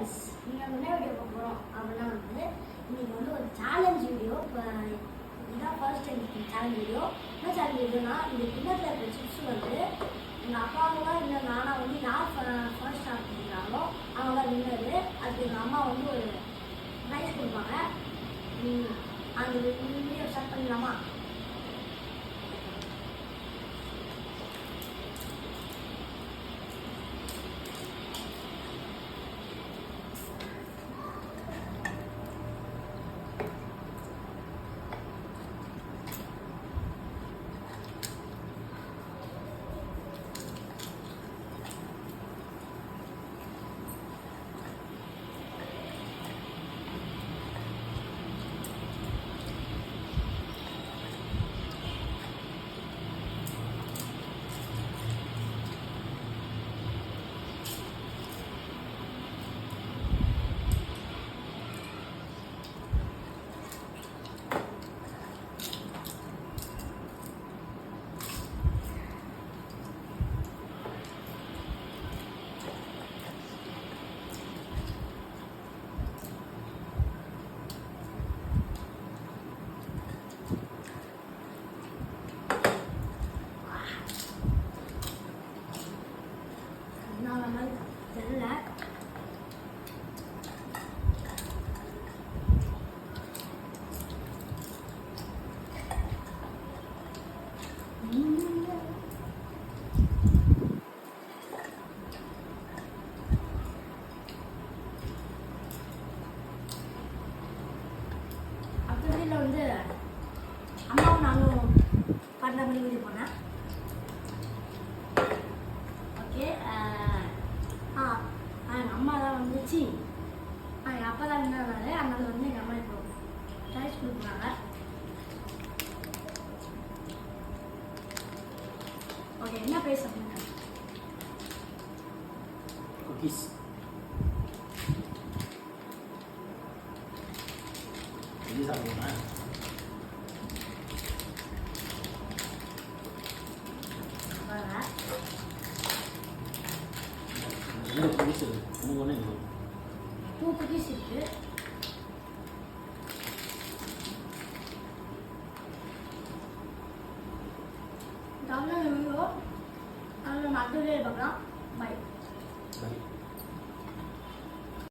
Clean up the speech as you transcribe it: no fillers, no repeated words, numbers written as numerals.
Guys, நீங்கள் என்ன video பார்க்க போகிறோம் அப்படின்னா இன்னைக்கு ஒரு சேலஞ்ச் வீடியோ. இப்போ இதுதான் ஃபர்ஸ்ட் டைம் சேலஞ்ச் வீடியோ. என்ன சேலஞ்ச் வீடியோனா, இந்த கிண்ணத்தில் இருக்கிற சிப்ஸ் எங்கள் அப்பாவுலாம் இல்லை நானா யார் ஃபர்ஸ்ட் ஸ்டார்ட் பண்ணிக்கிறாங்களோ அவங்க தான் வின்னரு. அதுக்கு எங்கள் அம்மா ஒரு ப்ரைஸ் கொடுப்பாங்க. அந்த வீடியோ ஸ்டார்ட் பண்ணிடலாமா? தெரியல. அப்பதில் அம்மாவும் நானும் பண்ண பண்ணி வீடியோ போனேன். ஓகே, எங்கள் அம்மா தான் வந்துச்சு. எங்கள் அப்பா தான் இருந்தாரு. அதனால எங்கள் அம்மா இப்போ சாய்ஸ் கொடுக்குறாங்க. ஓகே, என்ன ப்ரைஸ் அப்படின்னா குக்கீஸ். இது சாப்பிடுமா? ரெண்டு குக்கீஸ் இருக்கு. உனக்கு ஒன்று இருக்கு. 2 குக்கீஸ் இருக்கு. தமிழ் வீடியோ அதில் அடுத்த வீடியோ பார்க்கலாம். பை.